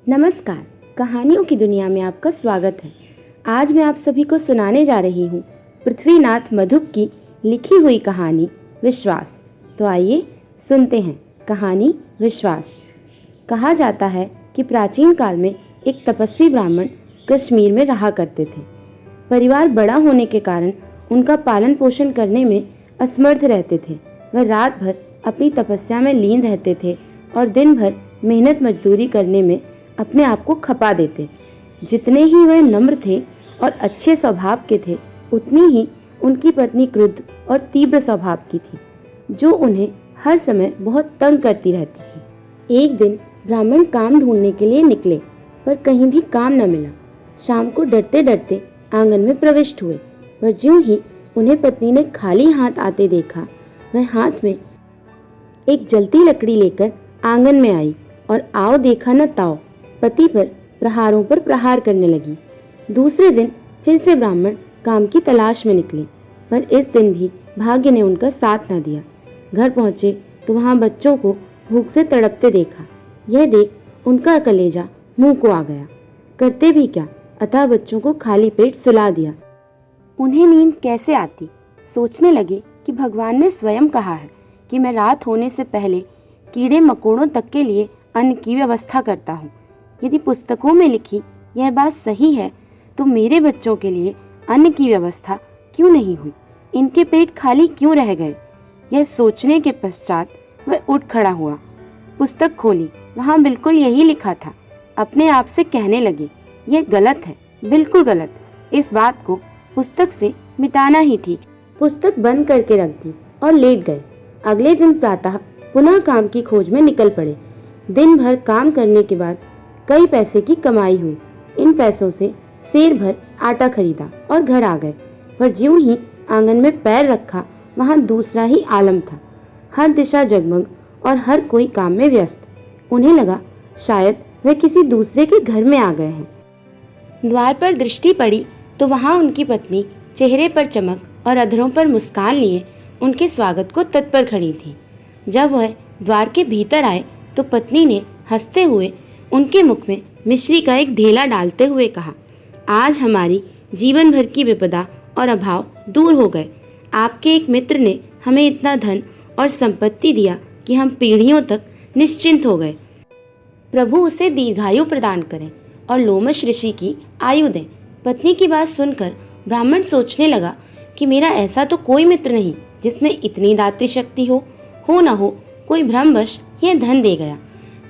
नमस्कार। कहानियों की दुनिया में आपका स्वागत है। आज मैं आप सभी को सुनाने जा रही हूँ पृथ्वीनाथ मधुप की लिखी हुई कहानी विश्वास। तो आइए सुनते हैं कहानी विश्वास। कहा जाता है कि प्राचीन काल में एक तपस्वी ब्राह्मण कश्मीर में रहा करते थे। परिवार बड़ा होने के कारण उनका पालन पोषण करने में असमर्थ रहते थे। वह रात भर अपनी तपस्या में लीन रहते थे और दिन भर मेहनत मजदूरी करने में अपने आप को खपा देते। जितने ही वह नम्र थे और अच्छे स्वभाव के थे, उतनी ही उनकी पत्नी क्रुद्ध और तीव्र स्वभाव की थी, जो उन्हें हर समय बहुत तंग करती रहती थी। एक दिन ब्राह्मण काम ढूंढने के लिए निकले, पर कहीं भी काम न मिला। शाम को डरते डरते आंगन में प्रविष्ट हुए, पर ज्यों ही उन्हें पत्नी ने खाली हाथ आते देखा, वह हाथ में एक जलती लकड़ी लेकर आंगन में आई और आओ देखा न ताओ, पति पर प्रहारों पर प्रहार करने लगी। दूसरे दिन फिर से ब्राह्मण काम की तलाश में निकले, पर इस दिन भी भाग्य ने उनका साथ न दिया। घर पहुंचे तो वहां बच्चों को भूख से तड़पते देखा। यह देख उनका कलेजा मुंह को आ गया। करते भी क्या, अतः बच्चों को खाली पेट सुला दिया। उन्हें नींद कैसे आती, सोचने लगे कि भगवान ने स्वयं कहा है कि मैं रात होने से पहले कीड़े मकोड़ों तक के लिए अन्न की व्यवस्था करता हूँ। यदि पुस्तकों में लिखी यह बात सही है तो मेरे बच्चों के लिए अन्न की व्यवस्था क्यों नहीं हुई, इनके पेट खाली क्यों रह गए। यह सोचने के पश्चात वह उठ खड़ा हुआ, पुस्तक खोली, वहाँ बिल्कुल यही लिखा था। अपने आप से कहने लगे, यह गलत है, बिल्कुल गलत, इस बात को पुस्तक से मिटाना ही ठीक। पुस्तक बंद करके रख दी और लेट गए। अगले दिन प्रातः पुनः काम की खोज में निकल पड़े। दिन भर काम करने के बाद कई पैसे की कमाई हुई। इन पैसों से सेर भर आटा खरीदा और घर आ गए, पर ज्यों ही आंगन में पैर रखा, वहां दूसरा ही आलम था। हर दिशा जगमग और हर कोई काम में व्यस्त। उन्हें लगा शायद वह किसी दूसरे के घर में आ गए हैं। द्वार पर दृष्टि पड़ी तो वहां उनकी पत्नी चेहरे पर चमक और अधरों पर मुस्कान लिए उनके स्वागत को तत्पर खड़ी थी। जब वह द्वार के भीतर आए तो पत्नी ने हंसते हुए उनके मुख में मिश्री का एक ढेला डालते हुए कहा, आज हमारी जीवन भर की विपदा और अभाव दूर हो गए। आपके एक मित्र ने हमें इतना धन और संपत्ति दिया कि हम पीढ़ियों तक निश्चिंत हो गए। प्रभु उसे दीर्घायु प्रदान करें और लोमश ऋषि की आयु दें। पत्नी की बात सुनकर ब्राह्मण सोचने लगा कि मेरा ऐसा तो कोई मित्र नहीं जिसमें इतनी दात्री शक्ति हो न हो कोई भ्रमवश यह धन दे गया।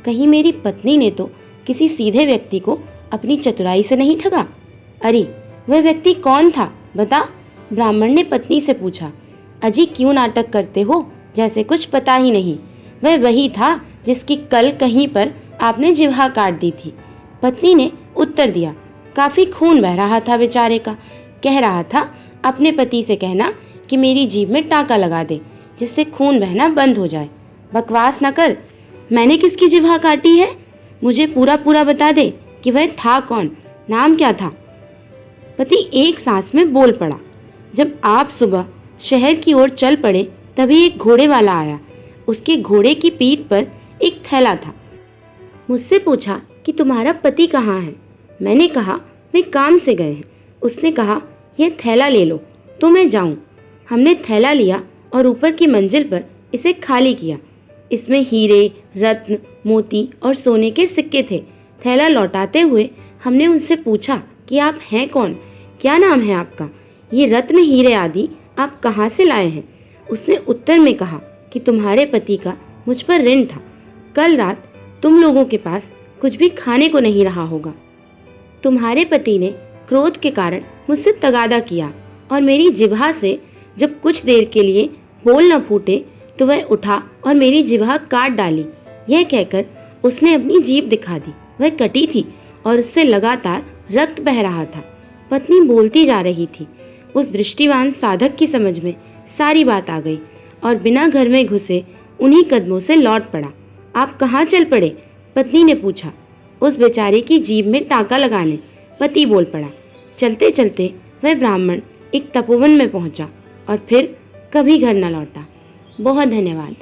कहीं मेरी पत्नी ने तो किसी सीधे व्यक्ति को अपनी चतुराई से नहीं ठगा। अरे वह व्यक्ति कौन था, बता? ब्राह्मण ने पत्नी से पूछा। अजी क्यों नाटक करते हो, जैसे कुछ पता ही नहीं। वह वही था जिसकी कल कहीं पर आपने जिह्वा काट दी थी। पत्नी ने उत्तर दिया। काफी खून बह रहा था बेचारे का। कह रहा था अपने पति से कहना कि मेरी जीभ में टाँका लगा दे, जिससे खून बहना बंद हो जाए। बकवास न कर, मैंने किसकी जिह्वा काटी है? मुझे पूरा पूरा बता दे कि वह था कौन, नाम क्या था? पति एक सांस में बोल पड़ा। जब आप सुबह शहर की ओर चल पड़े तभी एक घोड़े वाला आया। उसके घोड़े की पीठ पर एक थैला था। मुझसे पूछा कि तुम्हारा पति कहाँ है? मैंने कहा वे काम से गए हैं। उसने कहा यह थैला ले लो तो मैं जाऊं। हमने थैला लिया और ऊपर की मंजिल पर इसे खाली किया। इसमें हीरे, रत्न, मोती और सोने के सिक्के थे। थैला लौटाते हुए हमने उनसे पूछा कि आप हैं कौन, क्या नाम है आपका, ये रत्न हीरे आदि आप कहाँ से लाए हैं? उसने उत्तर में कहा कि तुम्हारे पति का मुझ पर ऋण था। कल रात तुम लोगों के पास कुछ भी खाने को नहीं रहा होगा। तुम्हारे पति ने क्रोध के कारण मुझसे तगादा किया और मेरी जिह्वा से जब कुछ देर के लिए बोल न फूटे तो वह उठा और मेरी जिह्वा काट डाली। यह कहकर उसने अपनी जीभ दिखा दी। वह कटी थी और उससे लगातार रक्त बह रहा था। पत्नी बोलती जा रही थी। उस दृष्टिवान साधक की समझ में सारी बात आ गई और बिना घर में घुसे उन्हीं कदमों से लौट पड़ा। आप कहाँ चल पड़े? पत्नी ने पूछा। उस बेचारे की जीभ में टाँका लगाने, पति बोल पड़ा। चलते चलते वह ब्राह्मण एक तपोवन में पहुंचा और फिर कभी घर न लौटा। बहुत धन्यवाद।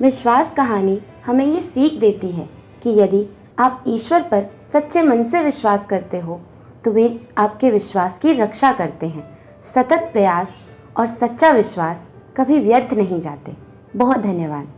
विश्वास कहानी हमें ये सीख देती है कि यदि आप ईश्वर पर सच्चे मन से विश्वास करते हो तो वे आपके विश्वास की रक्षा करते हैं। सतत प्रयास और सच्चा विश्वास कभी व्यर्थ नहीं जाते। बहुत धन्यवाद।